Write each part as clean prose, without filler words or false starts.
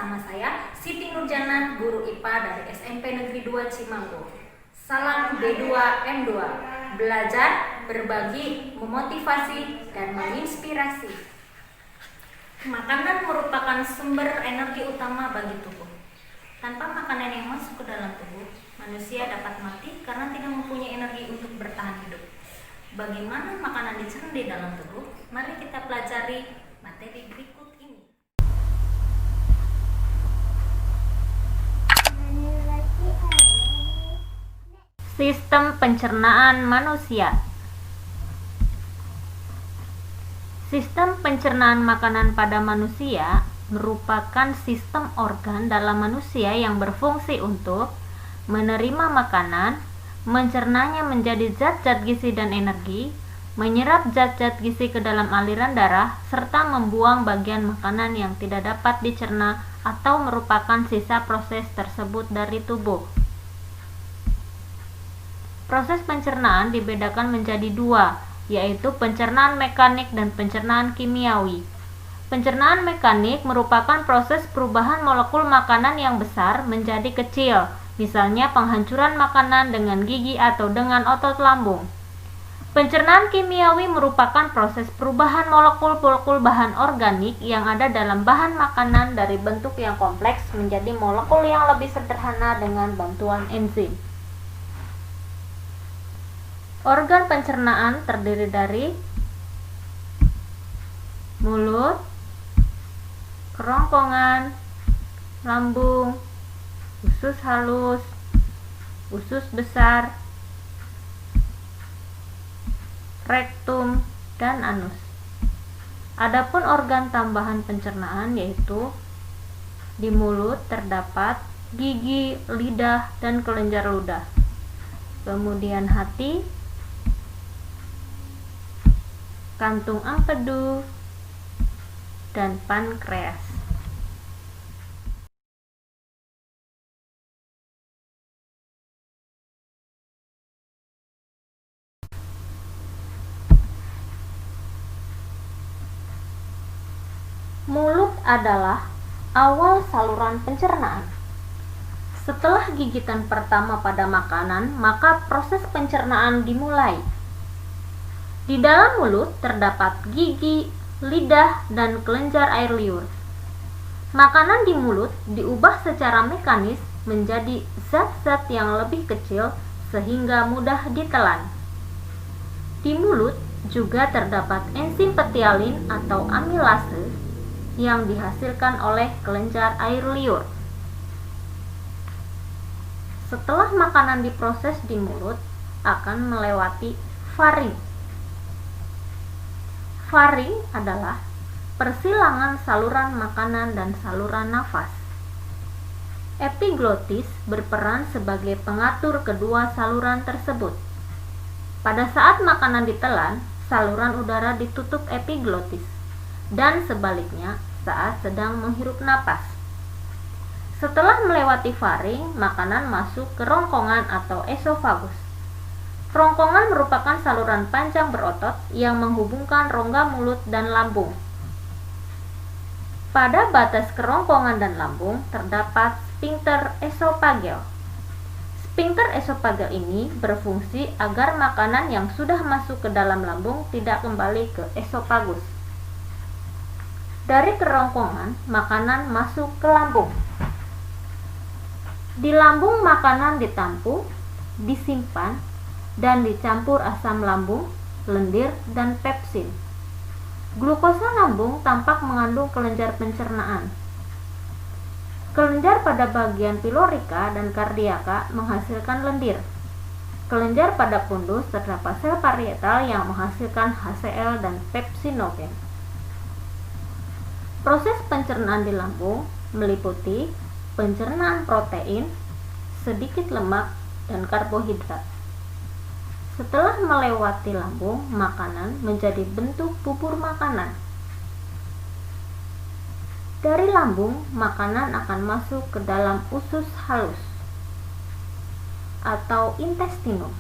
bersama saya Siti Nurjana, guru IPA dari SMP Negeri 2 Cimanggu. Salam B2M2, belajar, berbagi, memotivasi, dan menginspirasi. Makanan merupakan sumber energi utama bagi tubuh. Tanpa makanan yang masuk ke dalam tubuh, manusia dapat mati karena tidak mempunyai energi untuk bertahan hidup. Bagaimana makanan dicerna di dalam tubuh? Mari kita pelajari materi berikut ini. Sistem pencernaan manusia. Sistem pencernaan makanan pada manusia merupakan sistem organ dalam manusia yang berfungsi untuk menerima makanan, mencernanya menjadi zat-zat gizi dan energi, menyerap zat-zat gizi ke dalam aliran darah, serta membuang bagian makanan yang tidak dapat dicerna atau merupakan sisa proses tersebut dari tubuh. Proses pencernaan dibedakan menjadi dua, yaitu pencernaan mekanik dan pencernaan kimiawi. Pencernaan mekanik merupakan proses perubahan molekul makanan yang besar menjadi kecil, misalnya penghancuran makanan dengan gigi atau dengan otot lambung. Pencernaan kimiawi merupakan proses perubahan molekul-molekul bahan organik yang ada dalam bahan makanan dari bentuk yang kompleks menjadi molekul yang lebih sederhana dengan bantuan enzim. Organ pencernaan terdiri dari mulut, kerongkongan, lambung, usus halus, usus besar, rektum, dan anus. Adapun organ tambahan pencernaan yaitu di mulut terdapat gigi, lidah, dan kelenjar ludah. Kemudian hati, kantung empedu, dan pankreas. Mulut adalah awal saluran pencernaan. Setelah gigitan pertama pada makanan, maka proses pencernaan dimulai. Di dalam mulut terdapat gigi, lidah, dan kelenjar air liur. Makanan di mulut diubah secara mekanis menjadi zat-zat yang lebih kecil sehingga mudah ditelan. Di mulut juga terdapat enzim petialin atau amilase yang dihasilkan oleh kelenjar air liur. Setelah makanan diproses di mulut, akan melewati faring. Faring adalah persilangan saluran makanan dan saluran nafas. Epiglotis berperan sebagai pengatur kedua saluran tersebut. Pada saat makanan ditelan, saluran udara ditutup epiglotis, dan sebaliknya saat sedang menghirup napas. Setelah melewati faring, makanan masuk ke rongkongan atau esofagus. Kerongkongan merupakan saluran panjang berotot yang menghubungkan rongga mulut dan lambung. Pada batas kerongkongan dan lambung terdapat sphincter esophageal. Sphincter esophageal ini berfungsi agar makanan yang sudah masuk ke dalam lambung tidak kembali ke esofagus. Dari kerongkongan, makanan masuk ke lambung. Di lambung makanan ditampung, disimpan, dan dicampur asam lambung, lendir, dan pepsin. Glukosa lambung tampak mengandung kelenjar pencernaan. Kelenjar pada bagian pilorika dan kardiaka menghasilkan lendir. Kelenjar pada fundus terdapat sel parietal yang menghasilkan HCl dan pepsinogen. Proses pencernaan di lambung meliputi pencernaan protein, sedikit lemak, dan karbohidrat. Setelah melewati lambung, makanan menjadi bentuk bubur makanan. Dari lambung, makanan akan masuk ke dalam usus halus atau intestinum.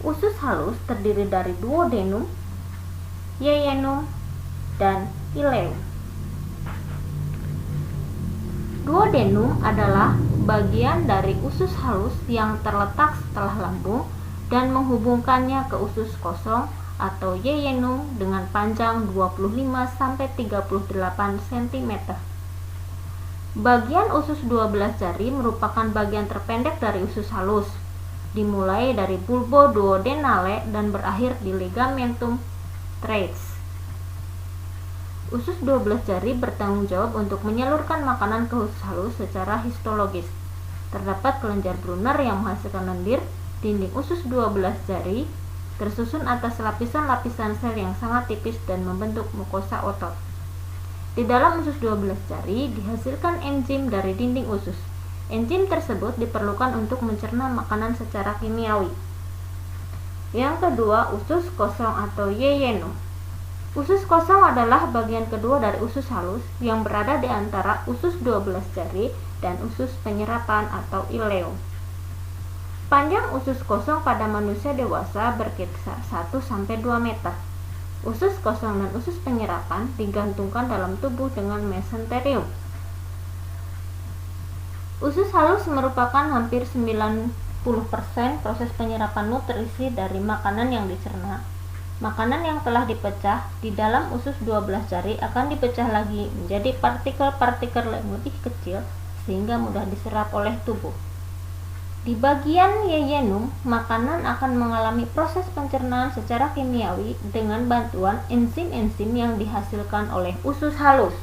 Usus halus terdiri dari duodenum, yeyunum, dan ileum. Duodenum adalah bagian dari usus halus yang terletak setelah lambung dan menghubungkannya ke usus kosong atau yeyunum dengan panjang 25-38 cm. Bagian usus 12 jari merupakan bagian terpendek dari usus halus, dimulai dari bulbo duodenale dan berakhir di ligamentum teres. Usus 12 jari bertanggung jawab untuk menyalurkan makanan ke usus halus secara histologis. Terdapat kelenjar Brunner yang menghasilkan lendir. Dinding usus 12 jari tersusun atas lapisan-lapisan sel yang sangat tipis dan membentuk mukosa otot. Di dalam usus 12 jari dihasilkan enzim dari dinding usus. Enzim tersebut diperlukan untuk mencerna makanan secara kimiawi. Yang kedua, usus kosong atau yeyunum. Usus kosong adalah bagian kedua dari usus halus yang berada di antara usus 12 jari dan usus penyerapan atau ileum. Panjang usus kosong pada manusia dewasa berkisar 1-2 meter. Usus kosong dan usus penyerapan digantungkan dalam tubuh dengan mesenterium. Usus halus merupakan hampir 90% proses penyerapan nutrisi dari makanan yang dicerna. Makanan yang telah dipecah di dalam usus 12 jari akan dipecah lagi menjadi partikel-partikel yang lebih kecil sehingga mudah diserap oleh tubuh. Di bagian yeyunum, makanan akan mengalami proses pencernaan secara kimiawi dengan bantuan enzim-enzim yang dihasilkan oleh usus halus.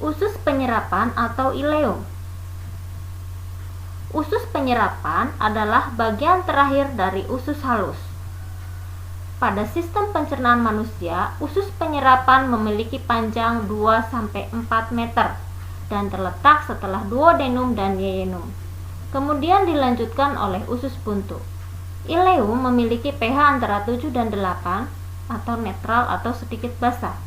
Usus penyerapan atau ileum. Usus penyerapan adalah bagian terakhir dari usus halus. Pada sistem pencernaan manusia, usus penyerapan memiliki panjang 2-4 meter dan terletak setelah duodenum dan yeyunum. Kemudian dilanjutkan oleh usus buntu. Ileum memiliki pH antara 7 dan 8 atau netral atau sedikit basah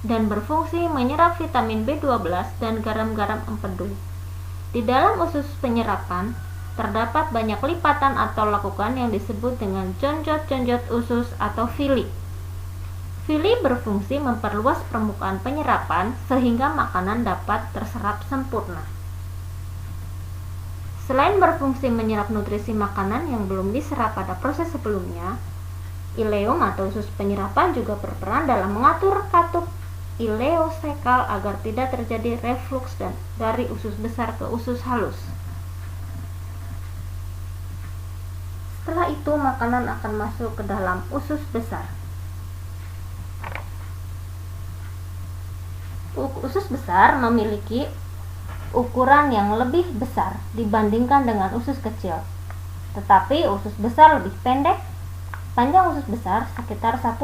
dan berfungsi menyerap vitamin B12 dan garam-garam empedu. Di dalam usus penyerapan terdapat banyak lipatan atau lekukan yang disebut dengan jonjot-jonjot usus atau villi. Villi berfungsi memperluas permukaan penyerapan sehingga makanan dapat terserap sempurna. Selain berfungsi menyerap nutrisi makanan yang belum diserap pada proses sebelumnya, ileum atau usus penyerapan juga berperan dalam mengatur katup ileosekal agar tidak terjadi refluks dari usus besar ke usus halus. Setelah itu makanan akan masuk ke dalam usus besar. Usus besar memiliki ukuran yang lebih besar dibandingkan dengan usus kecil. Tetapi usus besar lebih pendek. Panjang usus besar sekitar 1,8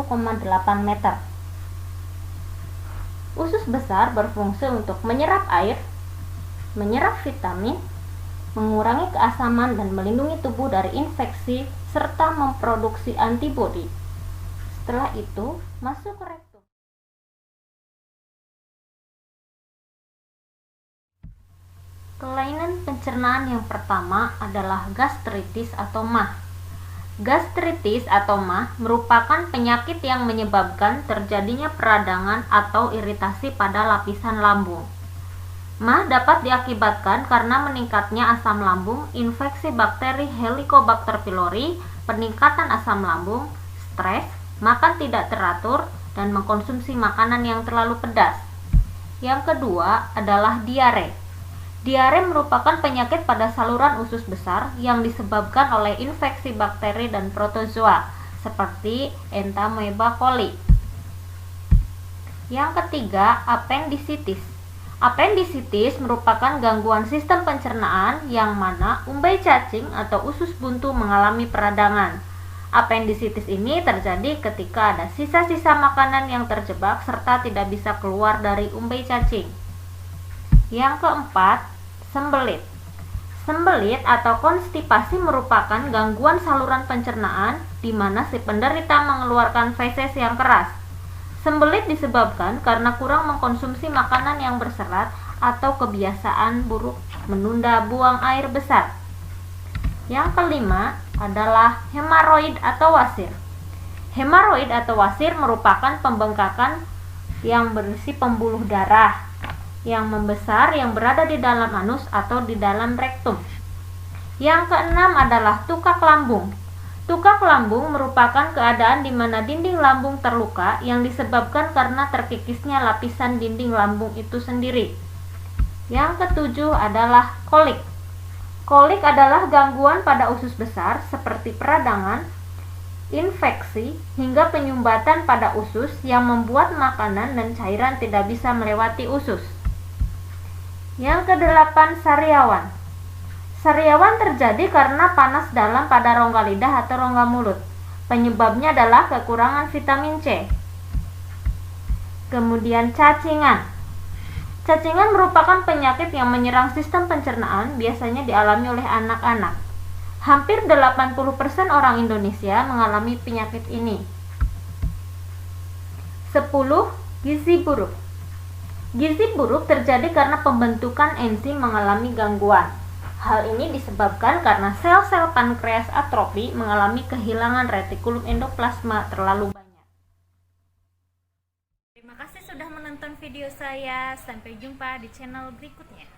meter. Usus besar berfungsi untuk menyerap air, menyerap vitamin, mengurangi keasaman dan melindungi tubuh dari infeksi serta memproduksi antibodi. Setelah itu masuk ke rektum. Kelainan pencernaan yang pertama adalah gastritis atau MAH. Gastritis atau MAH merupakan penyakit yang menyebabkan terjadinya peradangan atau iritasi pada lapisan lambung. MAH dapat diakibatkan karena meningkatnya asam lambung, infeksi bakteri Helicobacter pylori, peningkatan asam lambung, stres, makan tidak teratur, dan mengkonsumsi makanan yang terlalu pedas. Yang kedua adalah diare. Diare merupakan penyakit pada saluran usus besar yang disebabkan oleh infeksi bakteri dan protozoa seperti Entamoeba coli. Yang ketiga, apendisitis. Apendisitis merupakan gangguan sistem pencernaan yang mana umbai cacing atau usus buntu mengalami peradangan. Apendisitis ini terjadi ketika ada sisa-sisa makanan yang terjebak serta tidak bisa keluar dari umbai cacing. Yang keempat, sembelit. Sembelit atau konstipasi merupakan gangguan saluran pencernaan di mana si penderita mengeluarkan feses yang keras. Sembelit disebabkan karena kurang mengkonsumsi makanan yang berserat atau kebiasaan buruk menunda buang air besar. Yang kelima adalah hemaroid atau wasir. Hemaroid atau wasir merupakan pembengkakan yang berisi pembuluh darah. yang membesar yang berada di dalam anus atau di dalam rektum. Yang keenam adalah tukak lambung. Tukak lambung merupakan keadaan di mana dinding lambung terluka yang disebabkan karena terkikisnya lapisan dinding lambung itu sendiri. Yang ketujuh adalah kolik. Kolik adalah gangguan pada usus besar seperti peradangan, infeksi, hingga penyumbatan pada usus yang membuat makanan dan cairan tidak bisa melewati usus. Yang kedelapan, sariawan. Sariawan terjadi karena panas dalam pada rongga lidah atau rongga mulut. Penyebabnya adalah kekurangan vitamin C. Kemudian cacingan. Cacingan merupakan penyakit yang menyerang sistem pencernaan, biasanya dialami oleh anak-anak. Hampir 80% orang Indonesia mengalami penyakit ini. 10. Gizi buruk. Gizi buruk terjadi karena pembentukan enzim mengalami gangguan. Hal ini disebabkan karena sel-sel pankreas atrofi mengalami kehilangan retikulum endoplasma terlalu banyak. Terima kasih sudah menonton video saya. Sampai jumpa di channel berikutnya.